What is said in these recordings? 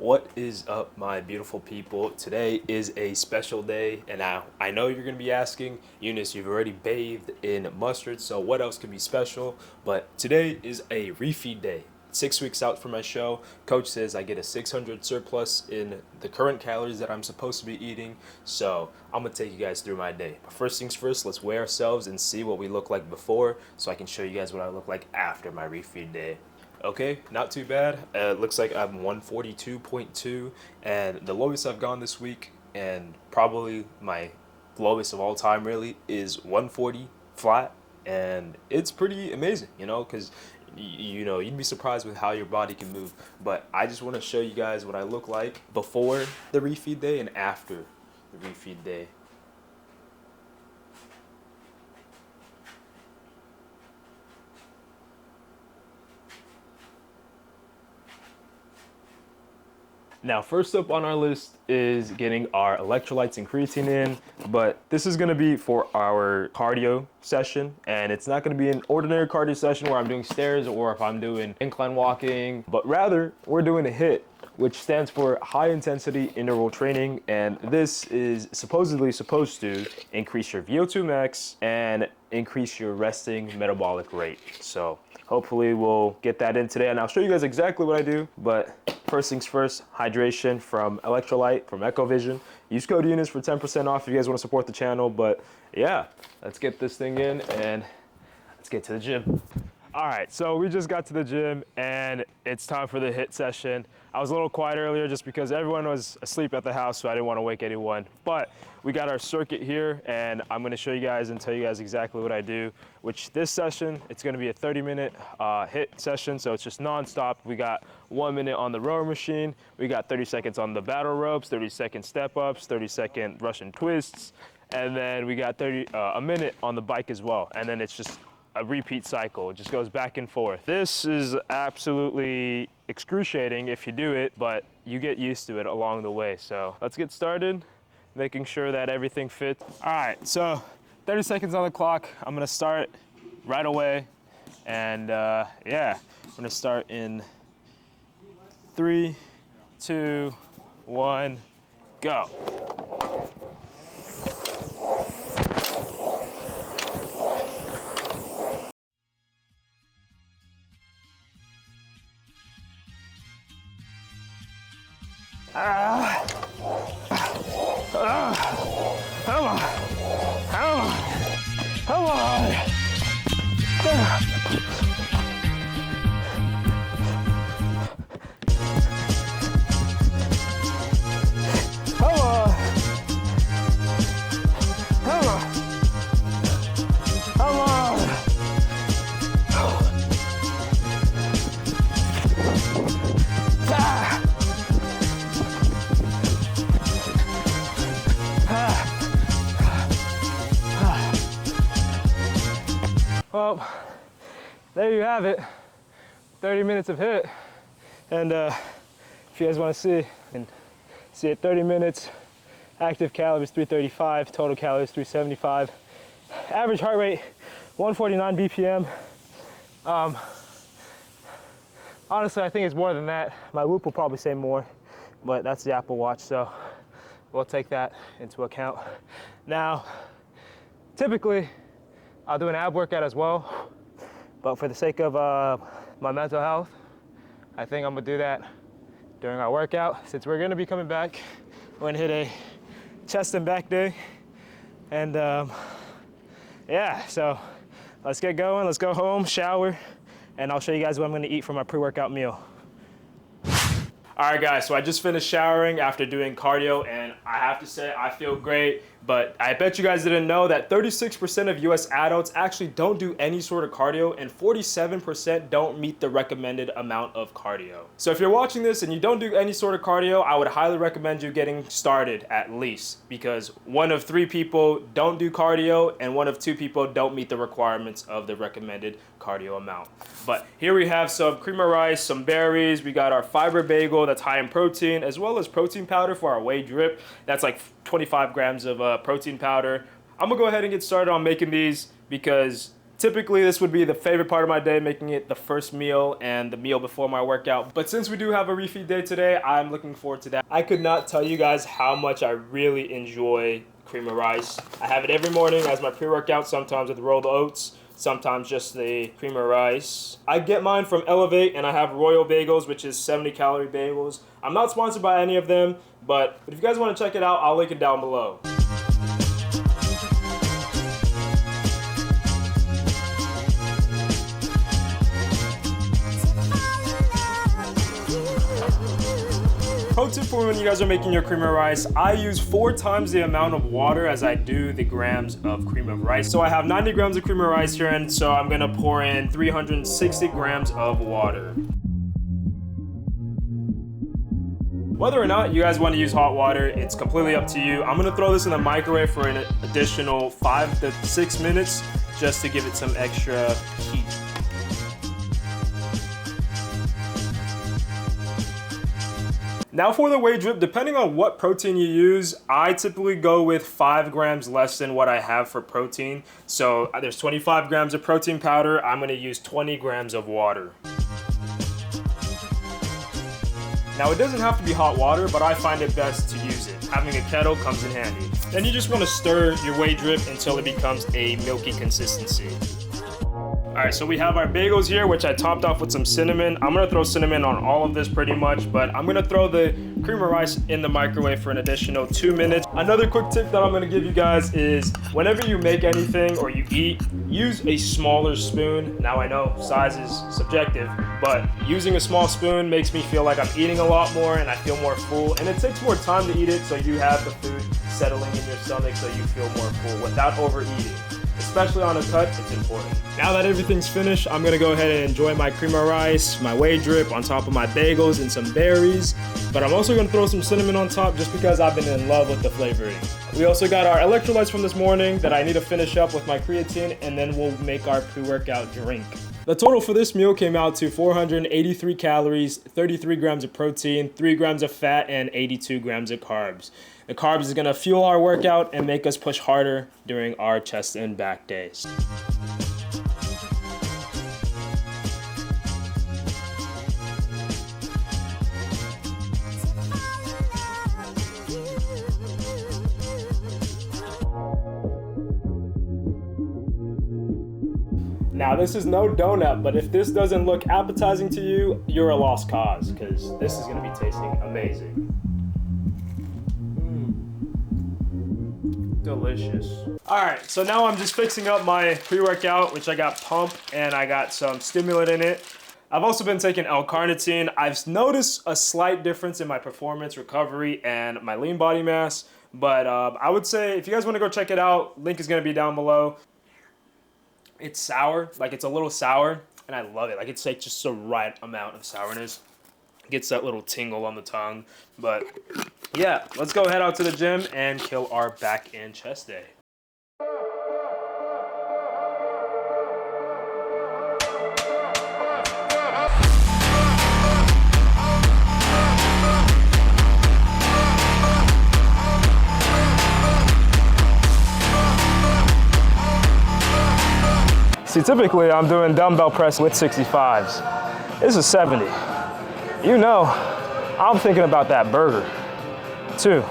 What is up, my beautiful people? Today is a special day, and I know you're going to be asking, Eunice, you've already bathed in mustard, so what else could be special? But today is a refeed day. 6 weeks out from my show, coach says I get a 600 surplus in the current calories that I'm supposed to be eating, so I'm going to take you guys through my day. But first things first, let's weigh ourselves and see what we look like before, so I can show you guys what I look like after my refeed day. Okay, not too bad. It looks like I'm 142.2, and the lowest I've gone this week, and probably my lowest of all time really, is 140 flat, and it's pretty amazing, because you'd be surprised with how your body can move. But I just want to show you guys what I look like before the refeed day and after the refeed day. Now, first up on our list is getting our electrolytes and creatine in, but this is gonna be for our cardio session, and it's not gonna be an ordinary cardio session where I'm doing stairs or if I'm doing incline walking, but rather we're doing a HIIT, which stands for high intensity interval training, and this is supposedly supposed to increase your VO2 max and increase your resting metabolic rate. So hopefully we'll get that in today, and I'll show you guys exactly what I do. But first things first, hydration from Electrolyte from Ekkovision. Use code YOUNUS for 10% off if you guys want to support the channel. But yeah, let's get this thing in and let's get to the gym. All right, so we just got to the gym and it's time for the HIIT session. I was a little quiet earlier just because everyone was asleep at the house, so I didn't want to wake anyone. But we got our circuit here, and I'm going to show you guys and tell you guys exactly what I do, which this session, it's going to be a 30-minute HIIT session, so it's just nonstop. We got 1 minute on the rower machine, we got 30 seconds on the battle ropes, 30-second step-ups, 30-second Russian twists, and then we got a minute on the bike as well, and then it's just a repeat cycle. It just goes back and forth. This is absolutely excruciating if you do it, but you get used to it along the way. So let's get started, making sure that everything fits. All right, so 30 seconds on the clock. I'm gonna start right away. And yeah, I'm gonna start in 3, 2, 1, go. Come on, come on, come on. Well, there you have it, 30 minutes of HIIT. And if you guys want to see, and see it 30 minutes, active calories 335, total calories 375, average heart rate 149 BPM. Honestly, I think it's more than that. My Whoop will probably say more, but that's the Apple Watch, so we'll take that into account. Now, typically, I'll do an ab workout as well, but for the sake of my mental health, I think I'm gonna do that during our workout. Since we're gonna be coming back, we're gonna hit a chest and back day. And yeah, so let's get going, let's go home, shower, and I'll show you guys what I'm gonna eat for my pre-workout meal. All right, guys, so I just finished showering after doing cardio, and I have to say I feel great, but I bet you guys didn't know that 36% of US adults actually don't do any sort of cardio, and 47% don't meet the recommended amount of cardio. So if you're watching this and you don't do any sort of cardio, I would highly recommend you getting started at least, because 1 of 3 people don't do cardio and 1 of 2 people don't meet the requirements of the recommended cardio amount. But here we have some cream of rice, some berries, we got our fiber bagel that's high in protein, as well as protein powder for our whey drip. That's like 25 grams of protein powder. I'm gonna go ahead and get started on making these because Typically, this would be the favorite part of my day, making it the first meal and the meal before my workout. But since we do have a refeed day today, I'm looking forward to that. I could not tell you guys how much I really enjoy cream of rice. I have it every morning as my pre-workout, sometimes with rolled oats, sometimes just the cream of rice. I get mine from Elevate, and I have Royal Bagels, which is 70-calorie bagels. I'm not sponsored by any of them, but if you guys want to check it out, I'll link it down below. Pro tip for when you guys are making your cream of rice, I use 4 times the amount of water as I do the grams of cream of rice. So I have 90 grams of cream of rice here, and so I'm gonna pour in 360 grams of water. Whether or not you guys want to use hot water, it's completely up to you. I'm gonna throw this in the microwave for an additional 5 to 6 minutes just to give it some extra heat. Now for the whey drip, depending on what protein you use, I typically go with 5 grams less than what I have for protein. So there's 25 grams of protein powder, I'm gonna use 20 grams of water. Now it doesn't have to be hot water, but I find it best to use it. Having a kettle comes in handy. Then you just wanna stir your whey drip until it becomes a milky consistency. All right, so we have our bagels here, which I topped off with some cinnamon. I'm gonna throw cinnamon on all of this pretty much, but I'm gonna throw the cream of rice in the microwave for an additional 2 minutes. Another quick tip that I'm gonna give you guys is whenever you make anything or you eat, use a smaller spoon. Now I know size is subjective, but using a small spoon makes me feel like I'm eating a lot more and I feel more full, and it takes more time to eat it so you have the food settling in your stomach so you feel more full without overeating. Especially on a cut, it's important. Now that everything's finished, I'm gonna go ahead and enjoy my cream of rice, my whey drip on top of my bagels and some berries. But I'm also gonna throw some cinnamon on top just because I've been in love with the flavoring. We also got our electrolytes from this morning that I need to finish up with my creatine, and then we'll make our pre-workout drink. The total for this meal came out to 483 calories, 33 grams of protein, 3 grams of fat, and 82 grams of carbs. The carbs is gonna fuel our workout and make us push harder during our chest and back days. Now this is no donut, but if this doesn't look appetizing to you, you're a lost cause, because this is gonna be tasting amazing. Delicious. All right, so now I'm just fixing up my pre-workout, which I got pump and I got some stimulant in it. I've also been taking L-Carnitine. I've noticed a slight difference in my performance, recovery, and my lean body mass, but I would say if you guys wanna go check it out, link is gonna be down below. It's sour, like it's a little sour, and I love it. Like it's like just the right amount of sourness. Gets that little tingle on the tongue. But yeah, let's go head out to the gym and kill our back and chest day. See, typically I'm doing dumbbell press with 65s. This is 70. You know, I'm thinking about that burger. Two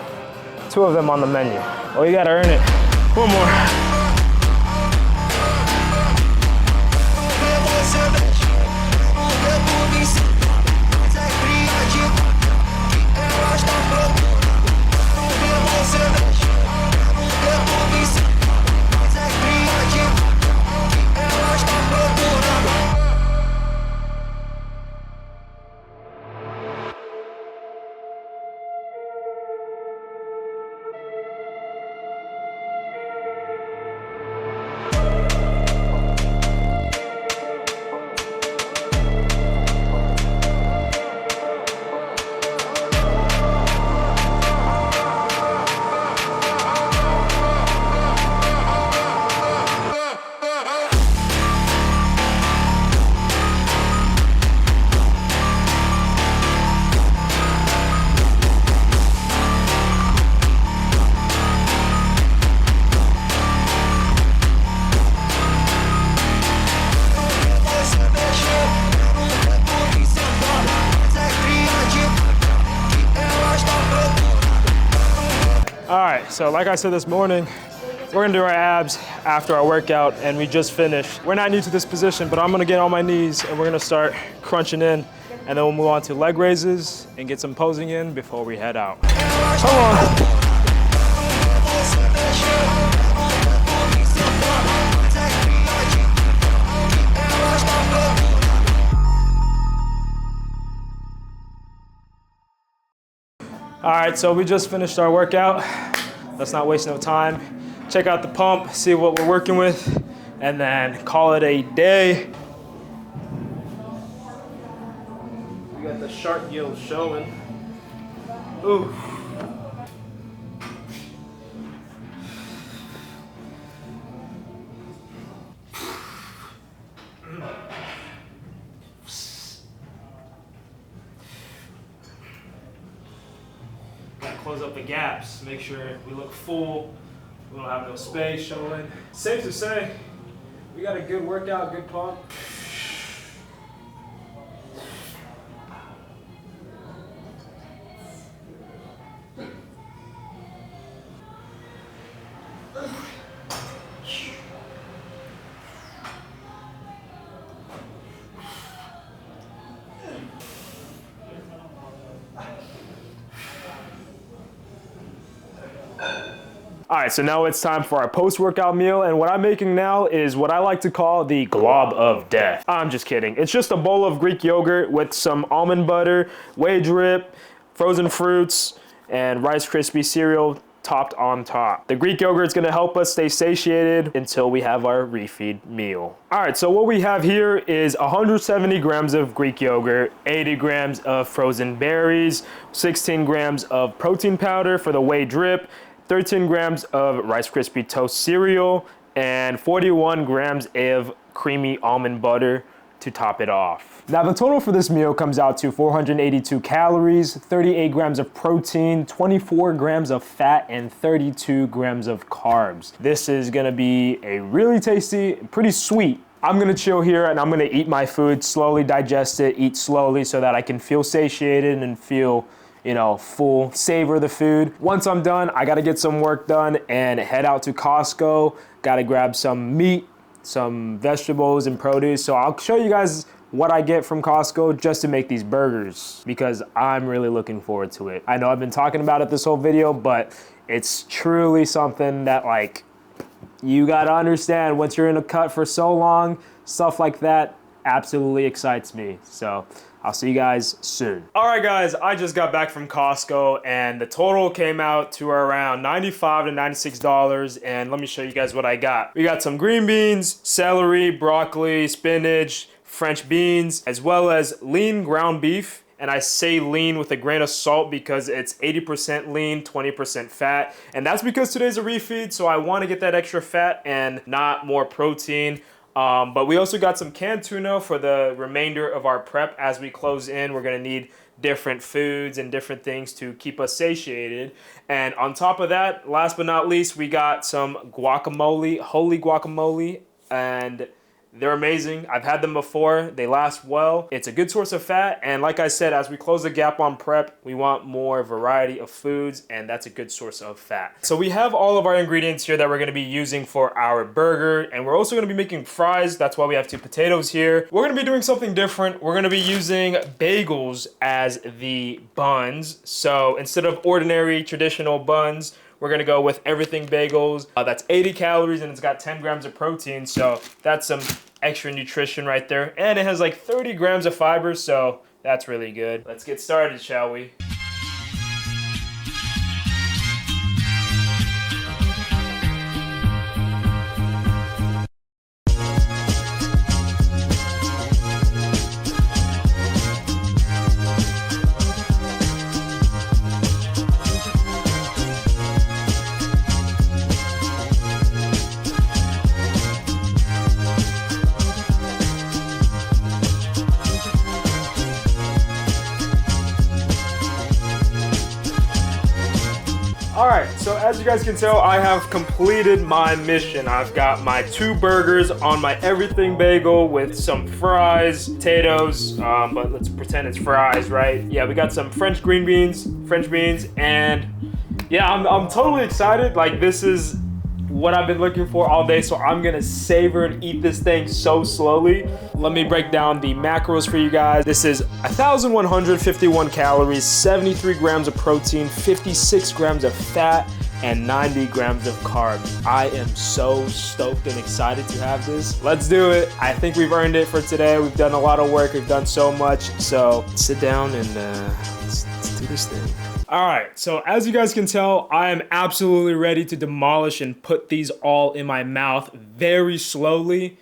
of them on the menu. Oh, you gotta earn it. One more. All right, so like I said this morning, we're gonna do our abs after our workout, and we just finished. We're not new to this position, but I'm gonna get on my knees and we're gonna start crunching in, and then we'll move on to leg raises and get some posing in before we head out. Come on. All right, so we just finished our workout. Let's not waste no time. Check out the pump, see what we're working with, and then call it a day. We got the shark gills showing. Ooh. Close up the gaps, make sure we look full, we don't have no space showing. Safe to say, we got a good workout, good pump. All right, so now it's time for our post-workout meal, and what I'm making now is what I like to call the glob of death. I'm just kidding. It's just a bowl of Greek yogurt with some almond butter, whey drip, frozen fruits, and Rice Krispie cereal topped on top. The Greek yogurt is gonna help us stay satiated until we have our refeed meal. All right, so what we have here is 170 grams of Greek yogurt, 80 grams of frozen berries, 16 grams of protein powder for the whey drip, 13 grams of Rice Krispie Toast cereal, and 41 grams of creamy almond butter to top it off. Now the total for this meal comes out to 482 calories, 38 grams of protein, 24 grams of fat, and 32 grams of carbs. This is gonna be a really tasty, pretty sweet. I'm gonna chill here and I'm gonna eat my food, slowly digest it, eat slowly so that I can feel satiated and feel, you know, full, savor the food. Once I'm done, I gotta get some work done and head out to Costco. Gotta grab some meat, some vegetables and produce. So I'll show you guys what I get from Costco just to make these burgers because I'm really looking forward to it. I know I've been talking about it this whole video, but it's truly something that, like, you gotta understand once you're in a cut for so long, stuff like that absolutely excites me. So I'll see you guys soon. All right, guys, I just got back from Costco and the total came out to around $95 to $96. And let me show you guys what I got. We got some green beans, celery, broccoli, spinach, French beans, as well as lean ground beef. And I say lean with a grain of salt because it's 80% lean, 20% fat. And that's because today's a refeed, so I want to get that extra fat and not more protein. But we also got some canned tuna for the remainder of our prep. As we close in, we're gonna need different foods and different things to keep us satiated. And on top of that, last but not least, we got some guacamole, holy guacamole, and they're amazing. I've had them before. They last well. It's a good source of fat. And like I said, as we close the gap on prep, we want more variety of foods, and that's a good source of fat. So we have all of our ingredients here that we're gonna be using for our burger. And we're also gonna be making fries. That's why we have 2 potatoes here. We're gonna be doing something different. We're gonna be using bagels as the buns. So instead of ordinary traditional buns, we're gonna go with everything bagels. That's 80 calories and it's got 10 grams of protein. So that's some extra nutrition right there. And it has like 30 grams of fiber, so that's really good. Let's get started, shall we? All right, so as you guys can tell, I have completed my mission. I've got my 2 burgers on my everything bagel with some fries, potatoes, but let's pretend it's fries, right? Yeah, we got some French beans, and Yeah, I'm totally excited. Like, this is what I've been looking for all day, so I'm gonna savor and eat this thing so slowly. Let me break down the macros for you guys. This is 1,151 calories, 73 grams of protein, 56 grams of fat, and 90 grams of carbs. I am so stoked and excited to have this. Let's do it. I think we've earned it for today. We've done a lot of work. We've done so much. So sit down and let's do this thing. All right, so as you guys can tell, I am absolutely ready to demolish and put these all in my mouth very slowly.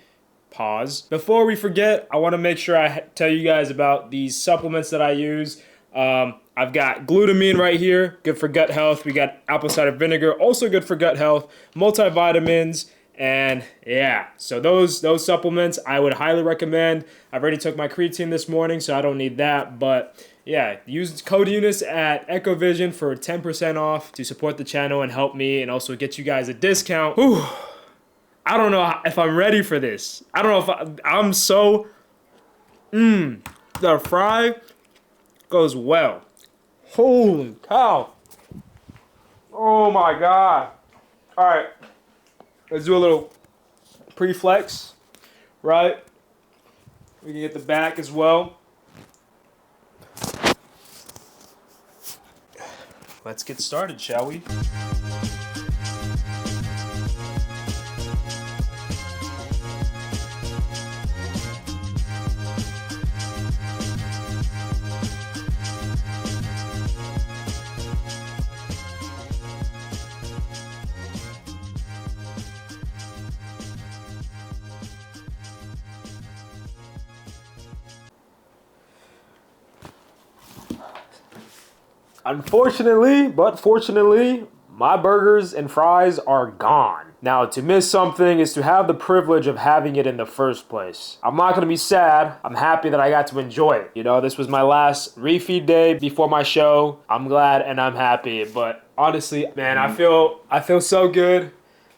Pause. Before we forget, I want to make sure I tell you guys about these supplements that I use. I've got glutamine right here, good for gut health. We got apple cider vinegar, also good for gut health, multivitamins, and yeah, so those supplements I would highly recommend. I've already took my creatine this morning, so I don't need that, but yeah, use code YOUNUS at Ekkovision for 10% off to support the channel and help me and also get you guys a discount. Whew. I don't know if I'm ready for this. I don't know if I'm so, the fry goes well. Holy cow. Oh my God. All right, let's do a little pre-flex, right? We can get the back as well. Let's get started, shall we? Unfortunately, but fortunately, my burgers and fries are gone. Now, to miss something is to have the privilege of having it in the first place. I'm not gonna be sad. I'm happy that I got to enjoy it. You know, this was my last refeed day before my show. I'm glad and I'm happy, but honestly, man, I feel so good.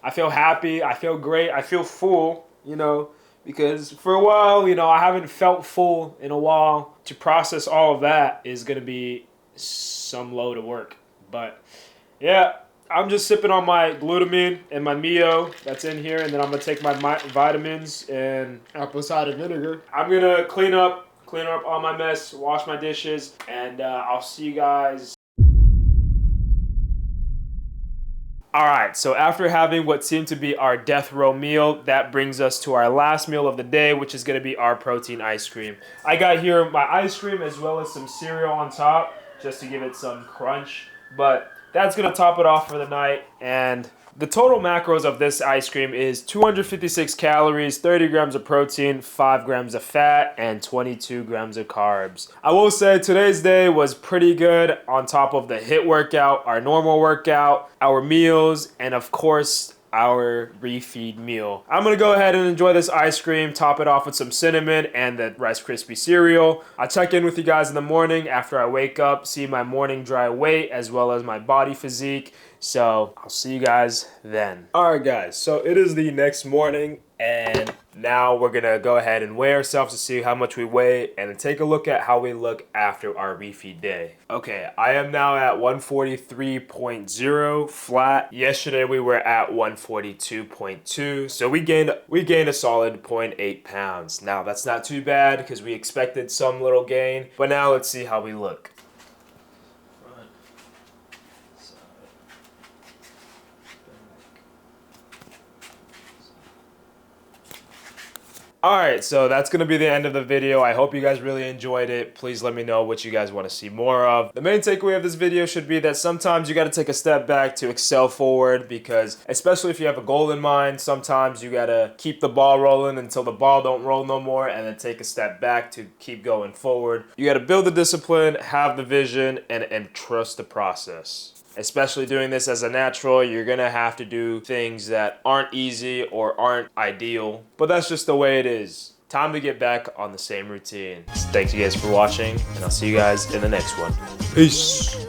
I feel happy. I feel great. I feel full, you know, because for a while, you know, I haven't felt full in a while. To process all of that is gonna be some load of work, but yeah, I'm just sipping on my glutamine and my Mio that's in here, and then I'm gonna take my vitamins and apple cider vinegar. I'm gonna clean up all my mess, wash my dishes, and I'll see you guys. All right, so after having what seemed to be our death row meal, that brings us to our last meal of the day, which is gonna be our protein ice cream. I got here my ice cream as well as some cereal on top, just to give it some crunch, but that's gonna top it off for the night. And the total macros of this ice cream is 256 calories, 30 grams of protein, 5 grams of fat, and 22 grams of carbs. I will say today's day was pretty good on top of the HIIT workout, our normal workout, our meals, and of course, our refeed meal. I'm gonna go ahead and enjoy this ice cream, top it off with some cinnamon and the Rice Krispie cereal. I'll check in with you guys in the morning after I wake up, see my morning dry weight as well as my body physique. So I'll see you guys then. All right guys, so it is the next morning and now we're gonna go ahead and weigh ourselves to see how much we weigh and take a look at how we look after our refeed day. Okay, I am now at 143.0 flat. Yesterday we were at 142.2, so we gained a solid 0.8 pounds. Now that's not too bad because we expected some little gain, but now let's see how we look. Alright, so that's going to be the end of the video. I hope you guys really enjoyed it. Please let me know what you guys want to see more of. The main takeaway of this video should be that sometimes you got to take a step back to excel forward, because especially if you have a goal in mind, sometimes you got to keep the ball rolling until the ball don't roll no more and then take a step back to keep going forward. You got to build the discipline, have the vision, and trust the process. Especially doing this as a natural, you're gonna have to do things that aren't easy or aren't ideal, but that's just the way it is. Time to get back on the same routine. Thanks you guys for watching, and I'll see you guys in the next one. Peace.